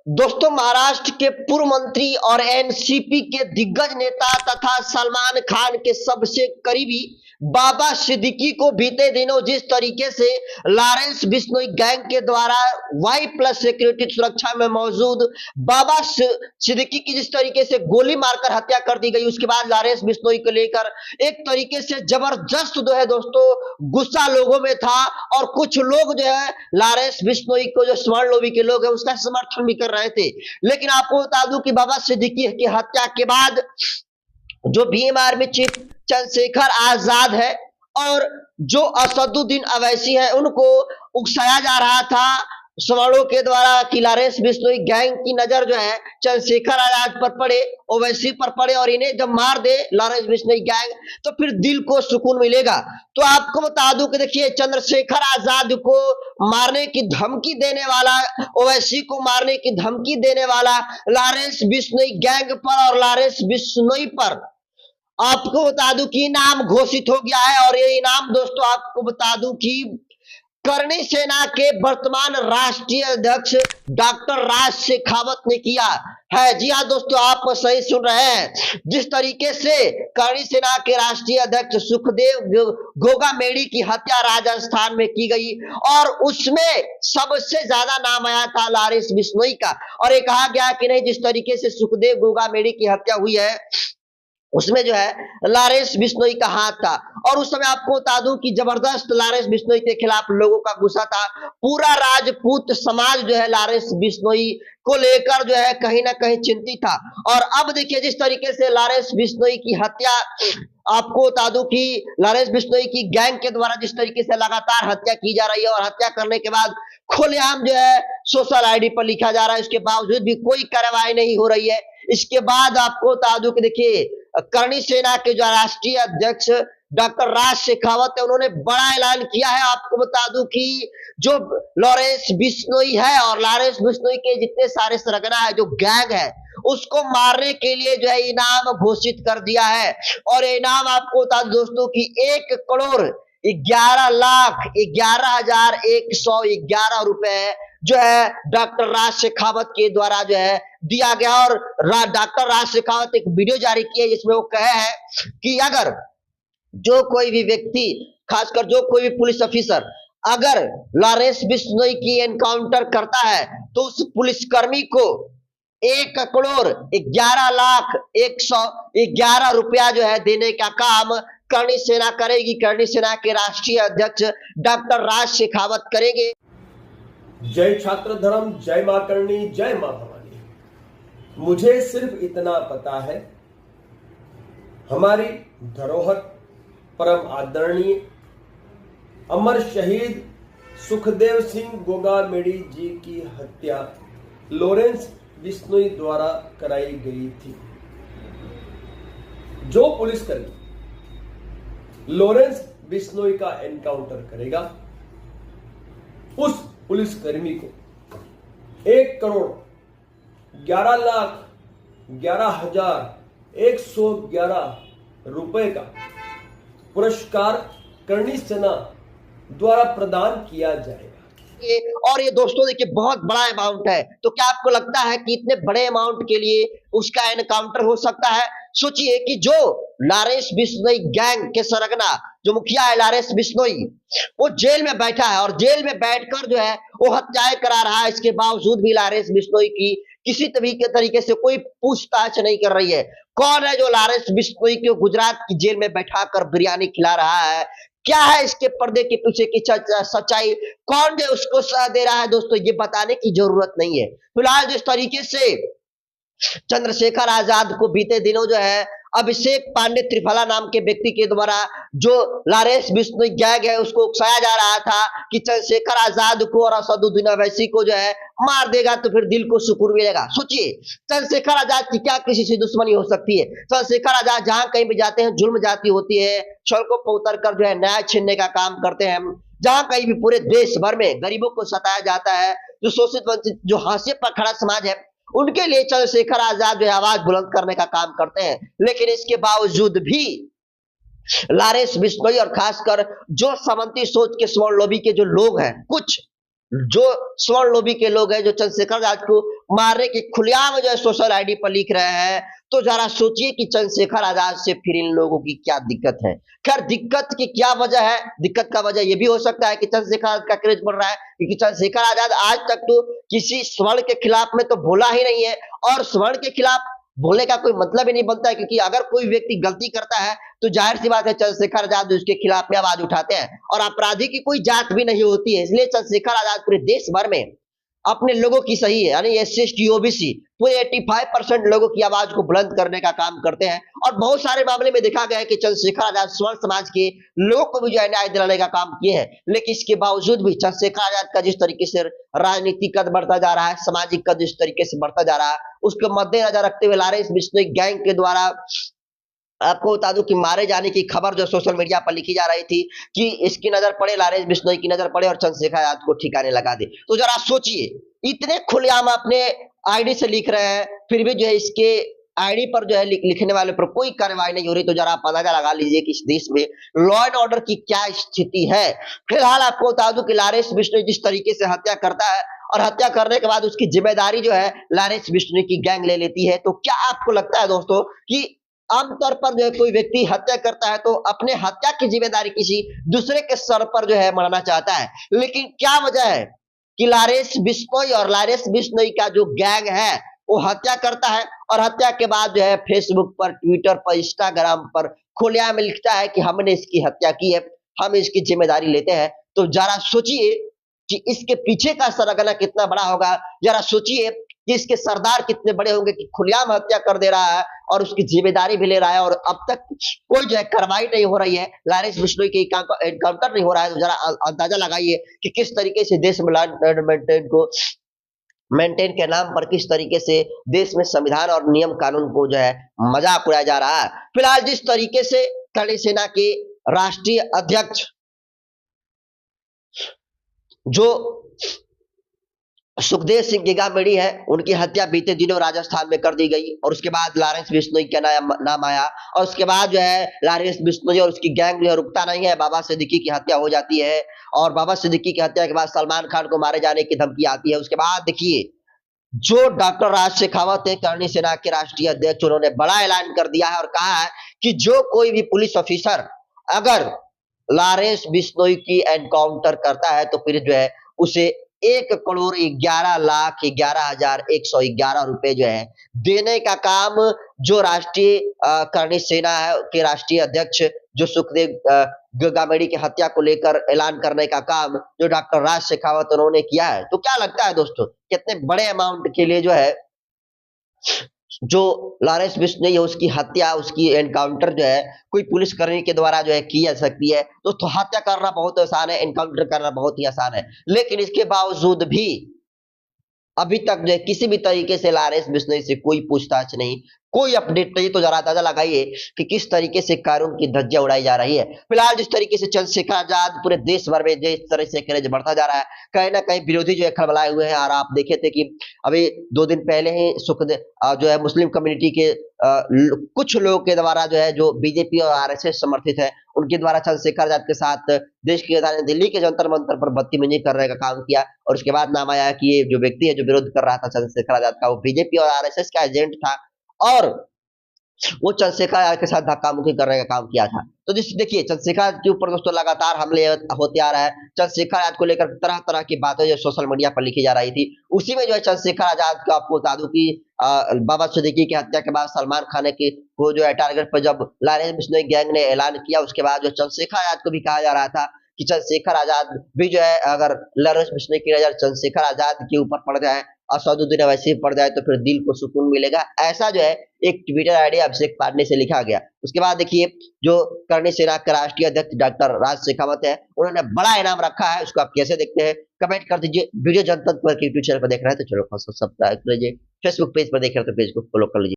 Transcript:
दोस्तों, महाराष्ट्र के पूर्व मंत्री और एनसीपी के दिग्गज नेता तथा सलमान खान के सबसे करीबी बाबा सिद्दीकी को बीते दिनों जिस तरीके से लॉरेंस बिश्नोई गैंग के द्वारा वाई प्लस सिक्योरिटी सुरक्षा में मौजूद बाबा सिद्दीकी की जिस तरीके से गोली मारकर हत्या कर दी गई, उसके बाद लॉरेंस बिश्नोई को लेकर एक तरीके से जबरदस्त जो है दोस्तों गुस्सा लोगों में था। और कुछ लोग जो है लॉरेंस बिश्नोई को, जो स्वर्ण लोबी के लोग हैं, उसका समर्थन भी कर रहे थे। लेकिन आपको बता दूं कि बाबा सिद्दीकी की हत्या के बाद जो भीम आर्मी चीफ चंद्रशेखर आजाद है और जो असदुद्दीन अवैसी है, उनको उकसाया जा रहा था सवर्णों के द्वारा कि लॉरेंस बिश्नोई गैंग की नजर जो है चंद्रशेखर आजाद पर पड़े, ओवैसी पर पड़े, और इन्हें जब मार दे लॉरेंस बिश्नोई गैंग तो फिर दिल को सुकून मिलेगा। तो आपको बता दूं कि देखिए, चंद्रशेखर आजाद को मारने की धमकी देने वाला, ओवैसी को मारने की धमकी देने वाला लॉरेंस बिश्नोई गैंग पर और लॉरेंस बिश्नोई पर आपको बता दूं कि इनाम घोषित हो गया है। और ये इनाम दोस्तों आपको बता दूं कि करणी सेना के वर्तमान राष्ट्रीय अध्यक्ष डॉक्टर राज शेखावत ने किया है। जी हाँ दोस्तों, आप सही सुन रहे हैं। जिस तरीके से करणी सेना के राष्ट्रीय अध्यक्ष सुखदेव गोगामेडी की हत्या राजस्थान में की गई और उसमें सबसे ज्यादा नाम आया था लॉरेंस बिश्नोई का, और ये कहा गया कि नहीं, जिस तरीके से सुखदेव गोगामेडी की हत्या हुई है उसमें जो है लॉरेंस बिश्नोई का हाथ था। और उस समय आपको बता दूं कि जबरदस्त लॉरेंस बिश्नोई के खिलाफ लोगों का गुस्सा था। पूरा राजपूत समाज जो है लॉरेंस बिश्नोई को लेकर जो है कहीं ना कहीं चिंतित था। और अब देखिए, जिस तरीके से लॉरेंस बिश्नोई की हत्या, आपको बता दूं कि लॉरेंस बिश्नोई की गैंग के द्वारा जिस तरीके से लगातार हत्या की जा रही है और हत्या करने के बाद खुलेआम जो है सोशल आईडी पर लिखा जा रहा है, उसके बावजूद भी कोई कार्रवाई नहीं हो रही है। इसके बाद आपको बता दूं कि देखिए, करणी सेना के जो राष्ट्रीय अध्यक्ष डॉक्टर राज शेखावत है, उन्होंने बड़ा ऐलान किया है। आपको बता दूं कि जो लॉरेंस बिश्नोई है और लॉरेंस बिश्नोई के जितने सारे सरगना है, जो गैंग है, उसको मारने के लिए जो है इनाम घोषित कर दिया है। और इनाम आपको बता दूं दोस्तों कि 1,11,11,111 रुपए जो है डॉक्टर राज शेखावत के द्वारा जो है दिया गया। और डॉक्टर राज शेखावत एक वीडियो जारी की है जिसमें वो कहे हैं कि अगर जो कोई भी व्यक्ति, खासकर जो कोई भी पुलिस ऑफिसर अगर लॉरेंस बिश्नोई की एनकाउंटर करता है तो उस पुलिसकर्मी को 1,11,111 रुपया जो है देने का काम करणी सेना करेगी। करणी सेना के राष्ट्रीय अध्यक्ष डॉक्टर राज शेखावत करेंगे। जय छात्र धर्म, जय मां करणी, जय मां भवानी। मुझे सिर्फ इतना पता है, हमारी धरोहर परम आदरणीय अमर शहीद सुखदेव सिंह गोगामेडी जी की हत्या लॉरेंस बिश्नोई द्वारा कराई गई थी। जो पुलिसकर्मी लॉरेंस बिश्नोई का एनकाउंटर करेगा, उस पुलिसकर्मी को 1,11,11,111 रुपए का पुरस्कार करणी सेना द्वारा प्रदान किया जाएगा। और ये दोस्तों देखिए, बहुत बड़ा अमाउंट है। तो क्या आपको लगता है कि इतने बड़े अमाउंट के लिए उसका एनकाउंटर हो सकता है? सोचिए कि जो लॉरेंस बिश्नोई गैंग के सरगना, जो मुखिया है लॉरेंस बिश्नोई, वो जेल में बैठा है और जेल में बैठकर जो है वो हत्याएं करा रहा है। इसके बावजूद भी लॉरेंस बिश्नोई की किसी तरीके से कोई पूछताछ नहीं कर रही है। कौन है जो लॉरेंस बिश्नोई को गुजरात की जेल में बैठाकर बिरयानी खिला रहा है? क्या है इसके पर्दे के पीछे की सच्चाई? कौन जो उसको सह दे रहा है दोस्तों, ये बताने की जरूरत नहीं है। फिलहाल जिस तरीके से चंद्रशेखर आजाद को बीते दिनों जो है अभिषेक पांडे त्रिफला नाम के व्यक्ति के द्वारा जो लॉरेंस बिश्नोई गैंग है उसको उकसाया जा रहा था कि चंद्रशेखर आजाद को और असदुद्दीन अवैसी को जो है मार देगा तो फिर दिल को सुकून मिलेगा। सोचिए, चंद्रशेखर आजाद की क्या किसी से दुश्मनी हो सकती है? चंद्रशेखर आजाद जहां कहीं भी जाते हैं जुल्म जाती होती है, सड़कों पर उतर कर जो है न्याय छीनने का काम करते हैं। जहां कहीं भी पूरे देश भर में गरीबों को सताया जाता है, जो शोषित वंचित, जो हाशिए पर खड़ा समाज है, उनके लिए चंद्रशेखर आजाद जो है आवाज बुलंद करने का काम करते हैं। लेकिन इसके बावजूद भी लॉरेंस बिश्नोई और खासकर जो सामंती सोच के स्वर्ण लोबी के जो लोग हैं, कुछ जो स्वर्ण लोभी के लोग हैं जो चंद्रशेखर आजाद को मारने की खुलेआम जो है सोशल आईडी पर लिख रहे हैं, तो जरा सोचिए कि चंद्रशेखर आजाद से फिर इन लोगों की क्या दिक्कत है। खैर दिक्कत की क्या वजह है, दिक्कत का वजह यह भी हो सकता है कि चंद्रशेखर आजाद का क्रेज बढ़ रहा है, क्योंकि चंद्रशेखर आजाद आज तक तो किसी स्वर्ण के खिलाफ में तो बोला ही नहीं है, और स्वर्ण के खिलाफ बोलने का कोई मतलब ही नहीं बनता है, क्योंकि अगर कोई व्यक्ति गलती करता है तो जाहिर सी बात है चंद्रशेखर आजाद उसके खिलाफ में आवाज उठाते हैं, और अपराधी की कोई जात भी नहीं होती है। इसलिए चंद्रशेखर आजाद पूरे देश भर में अपने लोगों की सही है, यानी एससी एसटी ओबीसी पूरे 85% लोगों की आवाज को बुलंद करने का काम करते हैं। और बहुत सारे मामले में देखा गया है कि चंद्रशेखर आजाद स्वर्ण समाज के लोगों को भी जो है न्याय दिलाने का काम किए हैं, लेकिन इसके बावजूद भी चंद्रशेखर आजाद का जिस तरीके से राजनीतिक कद बढ़ता जा रहा है, सामाजिक कद जिस तरीके से बढ़ता जा रहा है, उसको मद्देनजर रखते हुए लॉरेंस बिश्नोई गैंग के द्वारा आपको बता दूं कि मारे जाने की खबर जो सोशल मीडिया पर लिखी जा रही थी कि इसकी नजर पड़े, लॉरेंस बिश्नोई की नजर पड़े और चंद्रशेखर आजाद को ठिकाने लगा दे। तो जरा सोचिए, इतने खुलेआम अपने आईडी से लिख रहे हैं, फिर भी जो है इसके आईडी पर जो है लिखने वाले पर कोई कार्रवाई नहीं हो रही। तो जरा आप अंदाजा लगा लीजिए कि इस देश में लॉ एंड ऑर्डर की क्या स्थिति है। फिलहाल आपको बता दूं कि लॉरेंस बिश्नोई जिस तरीके से हत्या करता है, और हत्या करने के बाद उसकी जिम्मेदारी जो है लॉरेंस बिश्नोई की गैंग ले लेती है, तो क्या आपको लगता है दोस्तों कि आमतौर पर जो है कोई व्यक्ति हत्या करता है तो अपने हत्या की जिम्मेदारी किसी दूसरे के सर पर जो है मढ़ना चाहता है, लेकिन क्या वजह है कि लॉरेंस बिश्नोई और लॉरेंस बिश्नोई का जो गैंग है वो हत्या करता है, और हत्या के बाद जो है फेसबुक पर, ट्विटर पर, इंस्टाग्राम पर खुलेआम लिखता है कि हमने इसकी हत्या की है, हम इसकी जिम्मेदारी लेते हैं। तो जरा सोचिए कि इसके पीछे का सरगना कितना बड़ा होगा। जरा सोचिए कि इसके सरदार कितने बड़े होंगे कि खुलेआम हत्या कर दे रहा है और उसकी जिम्मेदारी भी ले रहा है, और अब तक कोई जो है कार्रवाई नहीं हो रही है, लॉरेंस बिश्नोई के एनकाउंटर नहीं हो रहा है। तो जरा अंदाजा लगाइए कि किस तरीके से देश में लॉ एंड ऑर्डर मेंटेन के नाम पर किस तरीके से देश में संविधान और नियम कानून को जो है मजाक उड़ाया जा रहा है। फिलहाल जिस तरीके से करणी सेना के राष्ट्रीय अध्यक्ष जो सुखदेव सिंह गिगामेड़ी है, उनकी हत्या बीते दिनों राजस्थान में कर दी गई, और उसके बाद लॉरेंस बिश्नोई का नाम आया, और उसके बाद जो है लॉरेंस बिश्नोई और उसकी गैंग जो है रुकता नहीं है। बाबा सिद्दीकी की हत्या हो जाती है, और बाबा सिद्दीकी की हत्या के बाद सलमान खान को मारे जाने की धमकी आती है। उसके बाद देखिए जो डॉक्टर राज शेखावत है, करणी सेना के राष्ट्रीय अध्यक्ष, उन्होंने बड़ा ऐलान कर दिया है और कहा है कि जो कोई भी पुलिस ऑफिसर अगर लॉरेंस बिश्नोई की एनकाउंटर करता है तो फिर जो है उसे 1,11,11,111 रुपए जो है देने का काम जो राष्ट्रीय करणी सेना है के राष्ट्रीय अध्यक्ष जो सुखदेव गिगामेड़ी की हत्या को लेकर ऐलान करने का काम जो डॉक्टर राज शेखावत उन्होंने किया है। तो क्या लगता है दोस्तों, कितने बड़े अमाउंट के लिए जो है जो लॉरेंस बिश्नोई है उसकी हत्या, उसकी एनकाउंटर जो है कोई पुलिसकर्मी के द्वारा जो है की जा सकती है। तो हत्या करना बहुत आसान है, एनकाउंटर करना बहुत ही आसान है, लेकिन इसके बावजूद भी अभी तक जो है किसी भी तरीके से लॉरेंस बिश्नोई से कोई पूछताछ नहीं, कोई अपडेट नहीं। तो जरा अंदाजा लगाइए कि किस तरीके से कानून की धज्जियां उड़ाई जा रही है। फिलहाल जिस तरीके से चंद्रशेखर आजाद पूरे देश भर में जिस तरह से क्रेज बढ़ता जा रहा है, कहीं ना कहीं विरोधी जो है खलबलाए हुए हैं। और आप देखे थे कि अभी 2 दिन पहले ही सुखदेव जो है मुस्लिम कम्युनिटी के कुछ लोगों के द्वारा जो है जो बीजेपी और आरएसएस समर्थित है, उनके द्वारा चंद्रशेखर आजाद के साथ देश की राजधानी दिल्ली के जंतर मंतर पर बदतमीजी करने का काम किया, और उसके बाद नाम आया कि ये जो व्यक्ति है जो विरोध कर रहा था चंद्रशेखर आजाद का, वो बीजेपी और आरएसएस का एजेंट था, और वो चंद्रशेखर आजाद के साथ धक्का मुक्की करने का काम किया था। तो देखिए चंद्रशेखर आजाद के ऊपर दोस्तों लगातार हमले होते आ रहा है। चंद्रशेखर आजाद को लेकर तरह तरह की बातें जो सोशल मीडिया पर लिखी जा रही थी, उसी में जो है चंद्रशेखर आजाद को आपको बता दूं कि बाबा सिद्दीकी की हत्या के बाद सलमान खान के को जो है टारगेट पर जब लॉरेंस बिश्नोई गैंग ने ऐलान किया, उसके बाद जो चंद्रशेखर आजाद को भी कहा जा रहा था कि चंद्रशेखर आजाद भी जो है अगर लॉरेंस बिश्नोई की नजर चंद्रशेखर आजाद के ऊपर पड़ जाए, असदुद्दीन अवैसी ही पड़ जाए, तो फिर दिल को सुकून मिलेगा। ऐसा जो है एक ट्विटर आईडी अभिषेक पांडे से लिखा गया। उसके बाद देखिए जो करणी सेना के राष्ट्रीय अध्यक्ष डॉक्टर राज शेखावत है, उन्होंने बड़ा इनाम रखा है। उसको आप कैसे देखते हैं कमेंट कर दीजिए। वीडियो जनता पर यूट्यूब चैनल पर देख रहे हैं तो चैनल को सब्सक्राइब कर लीजिए, फेसबुक पेज पर देख रहे हैं तो पेज को फॉलो कर लीजिए।